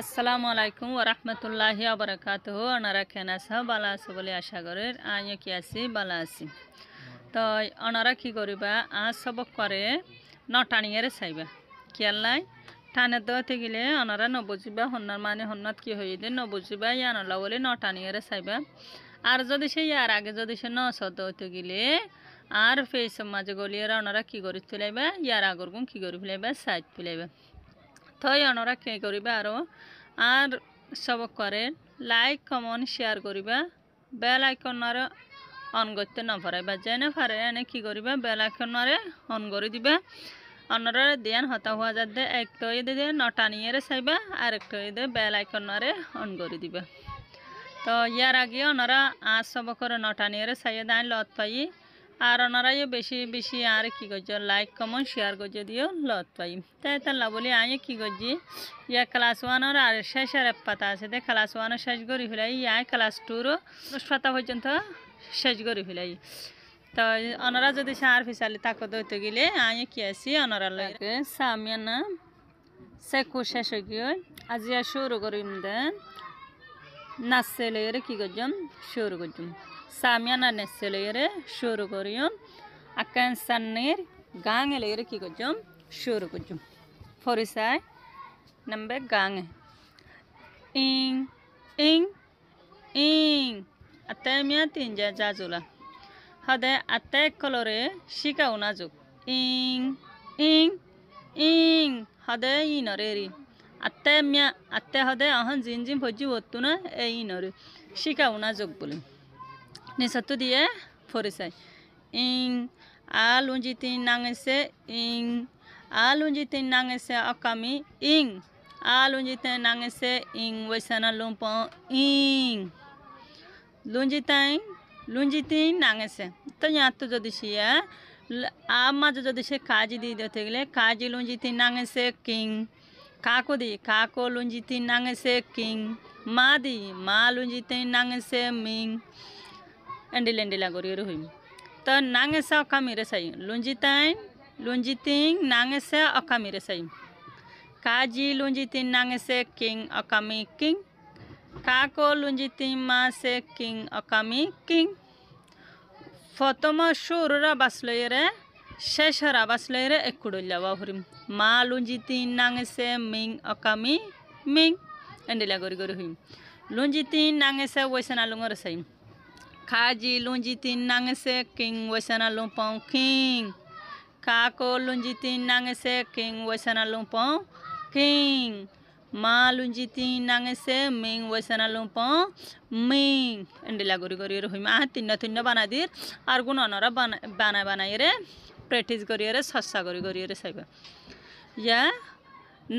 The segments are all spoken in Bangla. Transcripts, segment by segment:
আসসালামু আলাইকুম ওয়া রাহমাতুল্লাহি ওয়া বারাকাতুহু। ওনারা কেন আছে ভালো আছে বলে আশা করি। আমিও কি আছি ভালো আছি। তো ওনারা কি করিবা আজ সবক করে নটানিয়ারে চাইবা খেয়াল নাই টানে দতে গেলে ওনারা নবুঝিবা হন্নার মানে হন্নাত কি হয়ে দিয়ে নবুঝিবা ইয়ানলা বলে নটানিয়ারে চাইবা। আর যদি সে ইয়ার আগে যদি সে নশত হতে গেলে আর ফেস মাঝে গলিয়ে ওনারা কি করি ফেলাইবা ইয়ার আগর গুণ কি করি ফেলাইবা সাইড ফেলাইবা। থই ওনারা কে করিবা আর সবক করে লাইক কমেন্ট শেয়ার করিবা বেল আইকনারে অন করতে না পারাইবা যেনে পারে এনে কি করিবা বেল আইকনারে অন করে দিবা। অন্যরা দিয়ান হতা হওয়া যাতে এক তৈ দিয়ে নটানিয়ে চাইবা আর এক তৈ দিয়ে বেল আইকনারে অন করে দিবা। তো ইয়ার আগে ওনারা আজ সবকর নটানিয়ে চাইয়ে দাঁড় লত পাই আর ওনারাই বেশি বেশি আর কি করছ লাইক কমেন্ট শেয়ার করছে দিও লত পাই তাই তাল্লা বলি আয় কি করছি ইয়া ক্লাস ওয়ানের আর শেষের এক পাতা আছে দে ক্লাস ওয়ানের শেষ করি ফেলাই ইয়া ক্লাস টুরও পাতা পর্যন্ত শেষ করি ফেলাই। তো ওনারা যদি সার ফিসালি তাকত হইতে গেলে আয় কি আছি ওনারা লাগে সামিয়া না সেকু শেষ হয়ে গিয়ে আজি শুরু করিম দেন নাচলে কি করছম শুরু করছম সামিয়ানা নেসেলেরে শুরু করিম আকান সান্নের গাং এলেরে কি করছম শুরু করছম ফরিসাই নাম্বে গাং ইং ইং ইং আতে মিয়া তিন যা জুলা হদে আতে কলরে শিকাও না যোগ ইং ইং ইং হদে ইনরেরি আতে মিয়া আতে হদে আহন জিন জিন ভজি হতো না এই ইনরে শিকাও না যোগ বলে নিচতো দিয়ে ফরিসাই ইং আলুঞ্জি তিন নাঙেছে ইং আলুঞ্জি তিন নাঙেছে অকামি ইং আলুঞ্জি তিন নাঙেছে ইং ওইসানা লুম্প ইং লুঞ্জি তিন নাঙেছে তো ইয়াতো যদি সিয়া মাঝে যদি সে কাজি দিয়ে দিতে গেলে কাজি লুঞ্জি তিন নাঙেছে কিং কাকো দি কাকো লুঞ্জি তিন নাঙেছে কিং মা দি মা লুঞ্জি তিন নাঙেছে মিং এন্ডিল এন্ডিলা করি হইম তো নাঙেছে অকামিরে চাই লুঞ্জি তিন নাঙেছে অকামিরে চাই কাজি লুঞ্জি তিন নাঙেছে কিং অকামি কিং কাকো লুঞ্জি তিন মাসে কিং অকামি কিং প্রথম সুরা বাসলইরে শেষরা বাসলইরে একুড়ল্লা বাহুরিম মা লুঞ্জি তিন নাঙেছে মিং অকামি মিং এন্ডিলা করি হইম লুঞ্জি তিন নাঙেছে ওইসানা লুঙরে চাই কাজি লুঞ্জি তিন নাঙেছে কিং ওইসানা লুম্পং কিং কাকো লুঞ্জি তিন নাঙেছে কিং ওইসানা লুম্পং কিং মা লুঞ্জি তিন নাঙেছে মিং ওইসানা লুম্পং মিং এন্ডিলা করি রহিম আহ তিন্ন বানাই দির আর গুণ অনরা বানাই রে প্র্যাকটিস করি রে সস্তা করি রে চাইবা ইয়া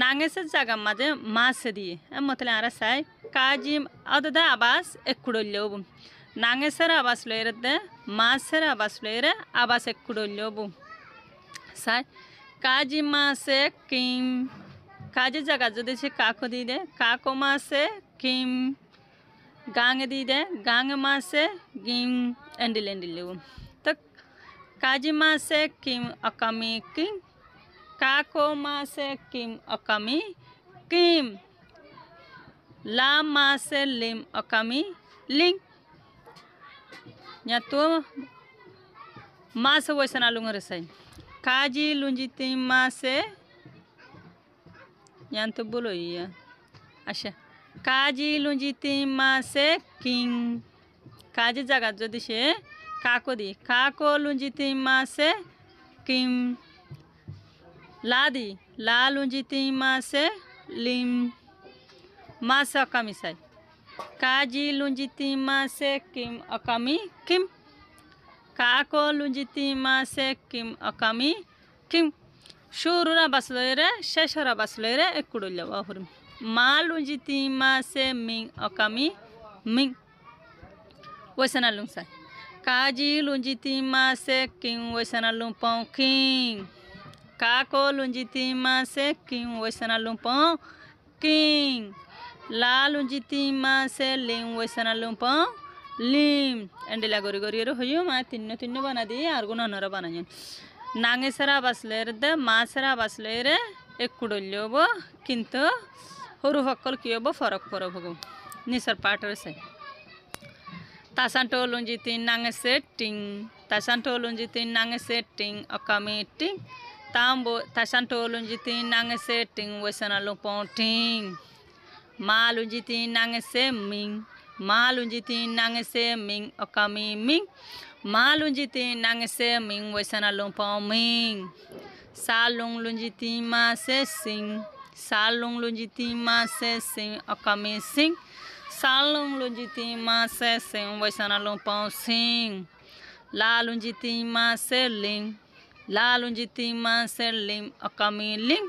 নাঙেছে জায়গা মাঝে মাছে দিয়ে মতলে আর চাই কাজি আদা আবাস একুড়ল্লেও নাঙেসের আবাস লইরে দে মাছের আবাস লইরে আবাস একুড়ল্লেও চাই কাজি মাছে কিম কাজি জায়গা যদি সে কাকো দিয়ে দে কাকো মাছে কিম গাঙে দিয়ে দে গাঙে মাছে গিম এন্ডিলেও তো কাজি মাছে কিম অকামি কিম কাকো মাছে কিম অকামি কিম লা মাছে লিম অকামি লিং nyatu masa waisana lungere sai kaji lunjiti mase nyanto bolo iya asha kaji lunjiti mase king kaji jaga jodi she kako di kako lunjiti mase kim ladi la lunjiti mase lim masa kami sai কাজি লুঞ্জিতি মাসে কিম অকামি কিম কাকো লুঞ্জিতি মাসে কিম অকামি কিম শুরুরা বাসলইরে শেষরা বাসলইরে একুড়ল্লা বাহুরিম মা লুঞ্জিতি মাসে মিং অকামি মিং ওইসানা লুংসাই কাজি লুঞ্জিতি মাসে কিং ওইসানা লুম্পং কিং কাকো লুঞ্জিতি মাসে কিং ওইসানা লুম্পং কিং লা লুঞ্জিতি মাসে লিং ওইসানা লুম্পং লিম এন্ডিলা করি হইও মা তিন্ন বানা দিয়ে আর গুণ অনরা বানাই নাঙেসরা বাসলে দে মাছেরা বাসলে রে একুড়ল্লেও কিন্তু সৰু সকল কি হ'ব ফৰক ফৰক হ'ব নিচৰ পাঠৰ আছে tasanto lunjiti nang setting tasanto lunjiti nang setting akami ting tambo tasanto lunjiti nang setting wesana luponting ma lunjiti nang seming ma lunjiti nang seming akami ming ma lunjiti nang seming wesana lumpoming salung lunjiti ma se sing salung lunjiti ma se sing akami sing salung lunjiti ma se sing waisana lumpong sing la lunjiti ma se ling la lunjiti ma se ling akami ling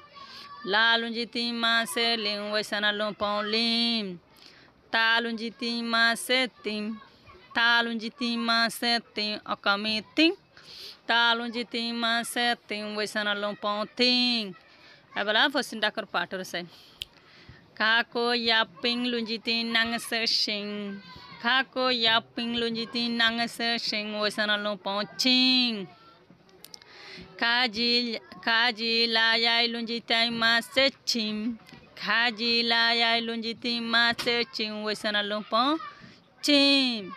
la lunjiti ma se ling waisana lumpong ling ta lunjiti ma se tim ta lunjiti ma se tim akami ting ta lunjiti ma se tim waisana lumpong ting abala fosinda kar pator sai kako yaping lunjiti nang sing kako yaping lunjiti nang sing wasana lumpong ching kaji la yai lunjiti ma se chim kaji la yai lunjiti ma se chim wasana lumpong chim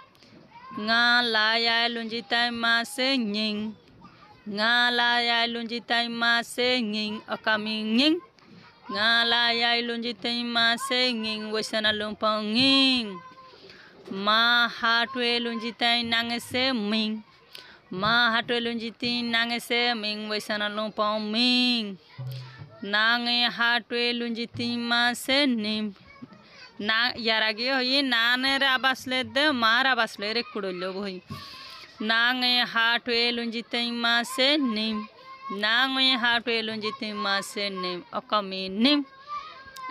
nga la yai lunjiti ma se nying nga la yai lunjiti ma se nying akami nying nga la yai lunjiti ma se nging wasana lumpong nging ma hatwe lunjiti nang se ming ma hatwe lunjiti nang se ming wasana lumpong ming nang hatwe lunjiti ma se nim na yaragi hoyi nane re abasle de mar abasle re kudollo hoyi nang hatwe lunjiti ma se nim nang hatwe lunjiti ma se nim akami nim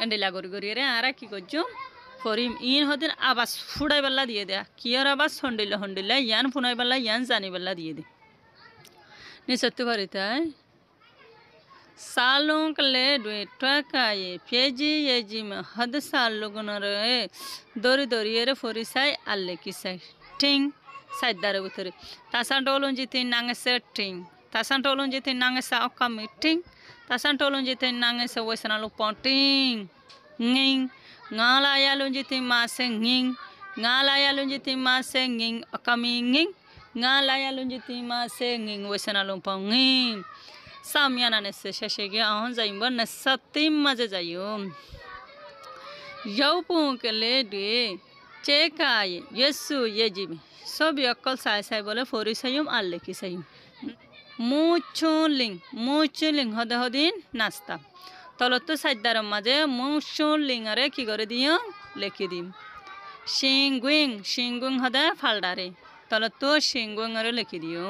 endela gori gori re ara ki gojjo forim in hodin abas fudai balla diye de kiyar abas hondilla yan funai balla yan jani balla diye de ni sattu barita salon kle dwe twakaye pyeji yeji ma had salugno re dori re forisai alle kisai ting saidare butore tasan dolon jiti nang se ting tasan tolong jete nang sa okam meeting tasan tolong jete nang sa wasana lupong ting nging ngala ya lon jete ma se nging ngala ya lon jete ma se nging akami nging ngala ya lon jete ma se nging wasana lupong nging samyana ne se shashege ahon jaimbo ne satim maje jayum yaupung kele de chekai yesu yejimi sobi akol sai bole fori sayum alle ki sayum muchuling hode hodin nasta tolotto saidar maje muchuling are ki gore diyo lekhi dim shingwing hode faldare tolotto shingwing are lekhi diyo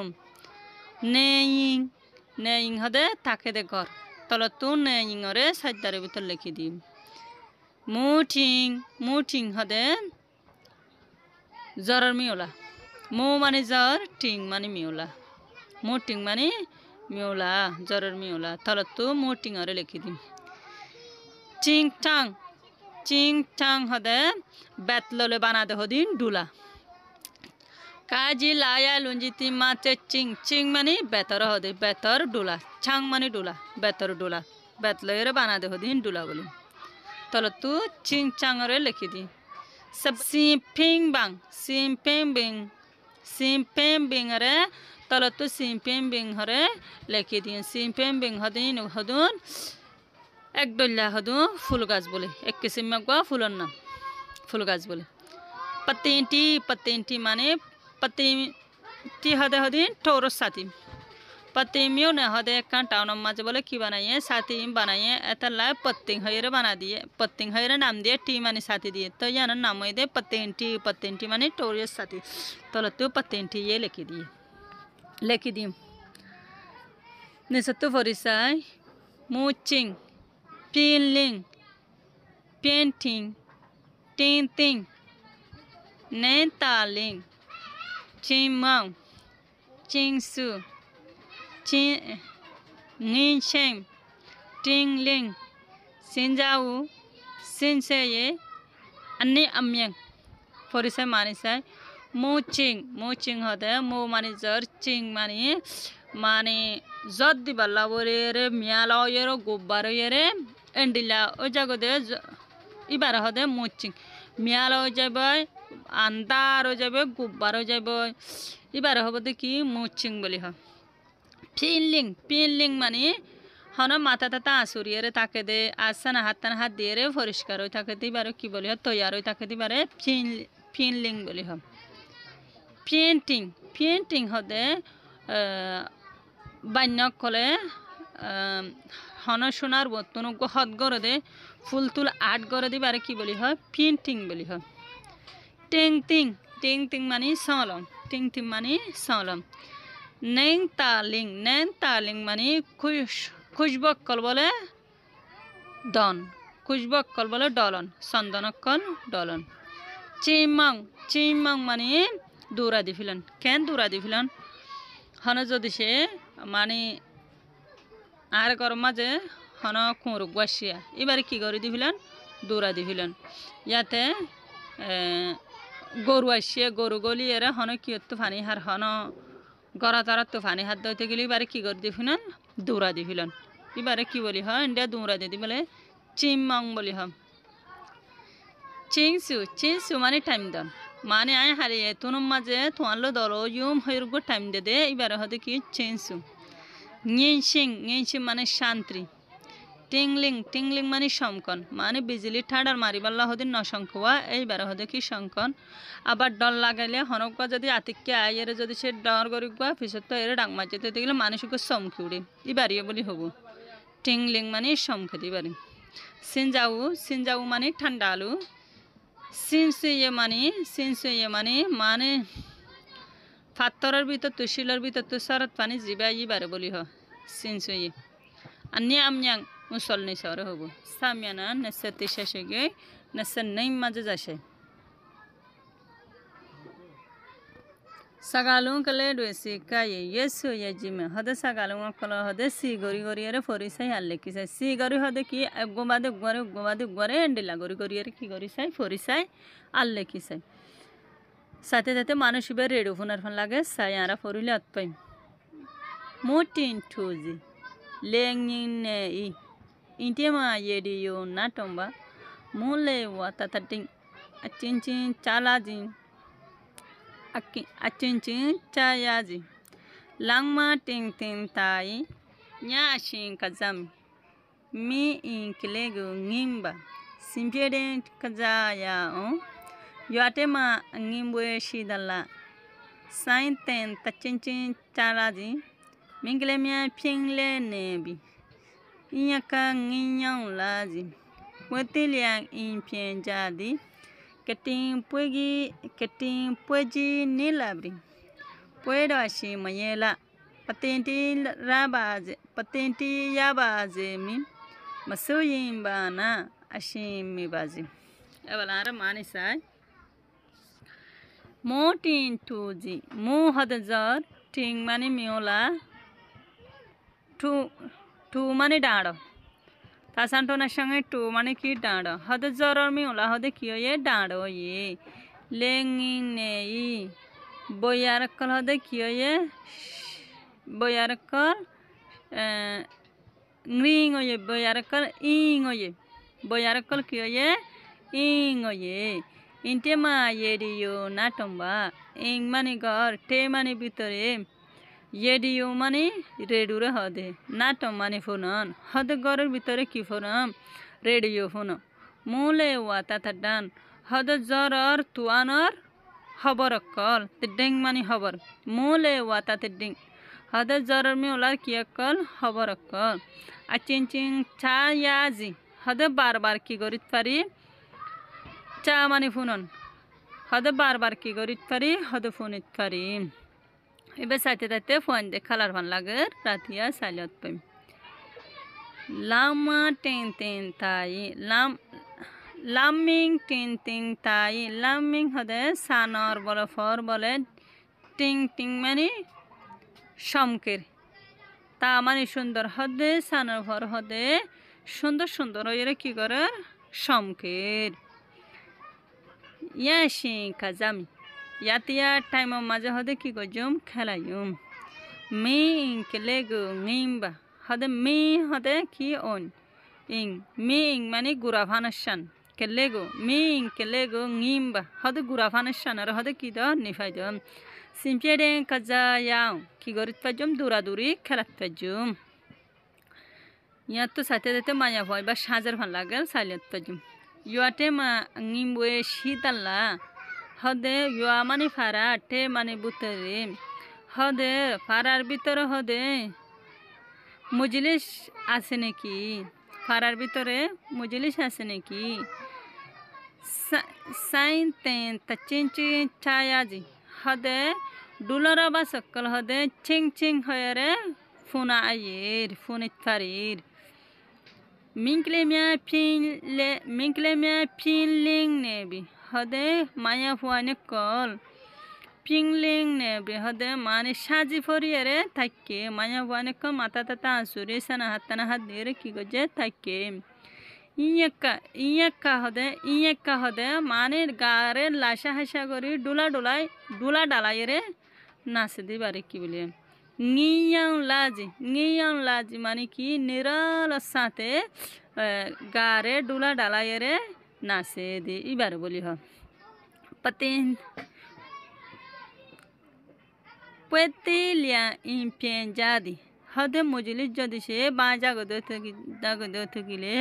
neying hode take de gor tolotto neying are saidare bitor lekhi dim muting hode zarar miola mu mane zar ting mane miola moting mane miola jarar miola talatto moting are lekhidim ching tang hade batlole banade hodin dula kaji laya lunjiti mate ching mane betar hode betar dula chang mane dula betar dula batlere banade hodin dula bole talatto ching chang are lekhidi sab simping bing are talatto simping bing hore lekhidin simping bing hodin hodun ek dolla hodun ful gaj bole ek kisim magwa fulon nam ful gaj bole patenti mane patenti hode hodin toros sati patemiyo ne hode kan town maje bole ki banaye sati banaye etala patting hayre bana diye patting hayre nam diye ti mane sati diye to yana nam de patenti mane toros sati talatto patenti ye lekhidim ne sattu forisai muching peeling painting tinting nentaling chimang chingsu nincheng tingling sinjau sinseye anni amyang forisai manisai muching hode mu mani jar ching mani joddi balla bore re miala yero gobbar yere endila o jagode এবার হদে মুচিং মিয়াল হয়ে যাবে আন্দার হয়ে যাবে গুব্বার হয়ে যাবে এবার হবে কি মুচিং বলি হয় পিনলিং মানে হন মাথা টাথা আসুরিয়ে থাকে দে আসানা হাত দিয়ে রে পরিষ্কার হয়ে থাকে দিবারে কি বলি হয় তৈয়ার হয়ে থাকে দিবারে পিনলিং বলি হয় পেইন্টিং হদে বান্যক কলে হন সোনার বর্তন হদ গড়ে দে ফুল তুল আর্ট গড়ে দিবারে কি বলি হয় পেইন্টিং বলি হয় টিং মানে সলম টিং মানে সলম নেং তালিং মানে খুশবক্কল বলে দন খুশবক্কল বলে ডলন চন্দনক্কল ডলন চিমং মানে দৌড়া দি ফিলন কেন দৌড়া দি ফিলন হন যদি সে মানে আর গরম মাঝে হন কুঁড় গুয়াশিয়া এবারে কি করে দি ফিলন দৌড়া দি ফিলন ইয়াতে গরু আসিয়ে গরু গলি এরা হন কি তো ফানি হার হন গড়া তারা তো ফানি হাত দইতে গেলে এবারে কি করে দি ফিলন দৌড়া দি ফিলন এবারে কি বলি হয় ইন্ডিয়া দৌড়া দি বলে চিমং বলি হয় চিংসু মানে টাইম দন মানে আয় হারিয়ে তুনুম মাঝে তোমার দল ইউম হয়ে টাইম দে এবারে হতে কি চিংসু নিয়েছিং মানে শান্তি টিংলিং মানে শঙ্কন মানে বিজলি ঠাডার মারিবাল্লা হতে নশঙ্কুয়া এইবারে হতে কি শঙ্কন আবার ডর লাগাইলে হনকা যদি আতিককে আইয়ের যদি সে ডর করি গুয়া পিছত তো এর ডাক মাঝে দিতে গেলে মানুষকে চমকি উড়ে এবারিয়ে বলি হবো টিংলিং মানে চমকে দিবারি সিনজাউ মানে ঠান্ডা আলু সিনসুয়ে মানে পাত্তরের ভিতর তুশিলের ভিতর তুষারত পানি জিবাই বারে বলি হ সিনসুয়ে আর নিয়াম মুসল নিসরে হবো সামিয়ানা নেসে শেষে গিয়ে নেসে নেই মাঝে যাসে sagalung kale dwesi kaye yesu ye jime hode sagalung kala hode si gori ere forisai halle kisai si gori hode ki gomade gore endila gori ere ki gorisai forisai alle kisai সাথে সাথে মানুষ বে রেডিও ফোনার ফোন লাগে সাই আরা ফরিলে আতপাই মোটিন ঠুজি লেংিন নে ইন্টিমা ইয়েডিও না টম্বা মুলে ওয়াতা তাটিং আচিনচিন চালাজিন acincin cayaji langma ting tai nya shin kazam mi in kilego ngimba simpeden kazaya yatema ngimwe shidala sainten tacincin calaji minglemia pingle nebi inyaka nginyang laji wetiliang in pienjadi keting pueji nilabri puedo ashi mayela patenti yabaze mi masuyin bana ashimi bazi ebalara mani sai motin tuji mu hadazar ting mani miola tu mani dado তাসান্টনার সঙ্গে টু মানে কি ডাঁড়ো হদে জ্বরের মিউলা হদে কি হয়ে ডাঁড়ো ইয়ে লেঙিং নে ই বইয়ারকল হদে কি হয়ে বইয়ারকল রিং হয়ে বইয়ারকল ইং হয়ে বইয়ারকল কি হয়ে ইং হয়ে ইনটে মা ইয়েডিও না টম্বা ইং মানে ঘর টে মানে ভিতরে ইয়েডিও মানে রেডিওরে হদে নাটম মানে ফোনন হদে ঘরের ভিতরে কি ফোনম রেডিও ফোন মুলে ওয়াতা থাডান হদে জ্বরর তুয়ানর খবর কল তেডেং মানে খবর মুলে ওয়াতা তেডেং হদে জ্বরর মিউলার কি কল খবর কল আচিনচিং চা ইয়াজি হদে বারবার কি করিত পারি চা মানে ফোনন হদে বারবার কি করিত পারি হদে ফোনিত পারি এবার সাথে সাথে ফোন দে খালার ভান লাগে রাতিয়া সাইলত পাই লামা টেন তাই লামিং টেন তাই লামিং হদে সানর বলে ফর বলে টিং মানে সমকের তা মানে সুন্দর হদে সানর ফর হদে সুন্দর এর কি করে সমকের ইয়াশি কাজামি ইয়াতিয়া টাইম মাঝে হদে কি গজম খেলাইম মি কেলেগো নিম্বা হদে মি হদে কি অন ইং মি ইং মানে গুড়া ভানাসান kelego min kelego ngimba hode gura fanes shanar hode ki do nifaidum simpeden kaza yaw ki gorit pajum dura duri khelat pajum ইয়াতো সাথে সাথে মায়া ভয় বা সাজার ভাল লাগেল সাইলেন্ট পজুম ইয়াতে মা ngimwe শীতাল্লা হদে ইয়া মানে ফারা টে মানে বুতরে হদে ফারার ভিতরে হদে মজলিস আছে নাকি ফারার ভিতরে মজলিস আছে নাকি সাইন তেন তা চিনচি ছায়াজি হদে ডুলারা বা সকল হদে চিং চিং হয়রে ফোনা আয়ের ফোনিত ফারির মিংক্লেমিয়া পিনলিং নেবি হদে মায়া ফুয়ানে কল পিংলিং নেবি হদে মানে সাজি ফরিয়ারে থাকে মায়া ফুয়ানে কল মাথা তাতা আসুরে সানা হাতানা হাত দিয়ে কি গজে থাকে ইয়েক্কা হদে মানে গারে লাসা হাসা করি ডুলা ডালাইরে নাচে দিবারে কি বলে ngiyang laji মানে কি নিরাল সাথে গারে ডুলা ডালাইরে নাচে দি এবার বলি হ পেতিলিয়া ইমপেন জাদি হদে মজলিস যদি সে বা জাগদ থাকিলে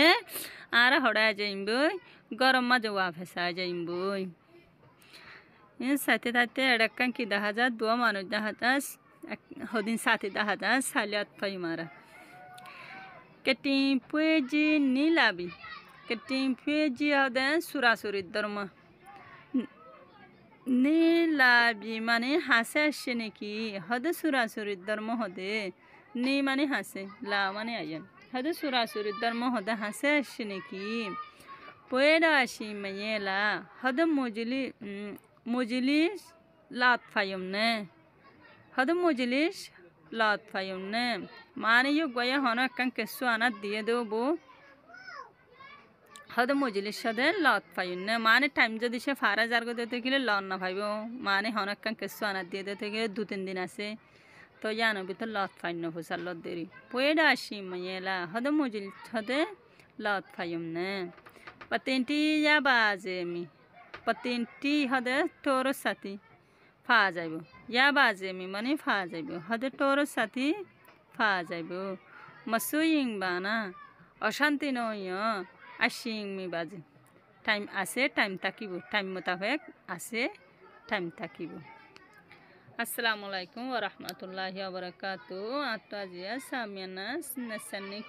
আর হড়া যাইবই গরম মাঝে ওয়া ফেসা যাইবই সাথে সাথে এডাক্কান কি দেখা যা দোয়া মানুষ দেখা যা হদিন সাথে দেখা যা সালিয়াত ফাই মারা কেটিং পুয়েজি নীলাবি কেটিং পুয়েজি হদে সুরাসুরি ধর্ম নীলাবি মানে হাসে আসছে নাকি হদে সুরাসুরি ধর্ম হদে নি মানে হাসে লা মানে আয়ন হদে সুরাসুরি ধর্ম হদে হাসে আসছে নাকি পয়েডা আসি মেয়েলা হদে মজলিস লাত ফাইম নে হদে মজলিস লাত ফাইম নে মানে ইউ গয়া হন কান কেসু আনা দিয়ে দেবো হদে মজলিস সদে লত ফাইম নে মানে টাইম যদি সে ফারা জারগো দিতে গেলে লন না ভাইব মানে হন কান কেসু আনা দিয়ে দিতে গেলে 2-3 দিন আছে তো জানো ভিতর লত ফাইন না ফুসার লত দেরি পয়েডা আসি মেয়েলা হদে মজলিস হদে লত ফাইম নে পতেন্টি যা বাজে মি পতেন্টি হদে তোর সাথী ফা যাইব ইয়া বাজে মি মানে ফা যাইব হদে তোর সাথী ফা যাইব মসুইং বানা অশান্তি নয় আসিং মি বাজে টাইম আছে টাইম থাকিব টাইম মোতাবেক আছে টাইম থাকিব আসসালামু আলাইকুম ওয়া রাহমাতুল্লাহি ওয়া বারাকাতুহু আতাজিয়া সামিয়ানা নাসানি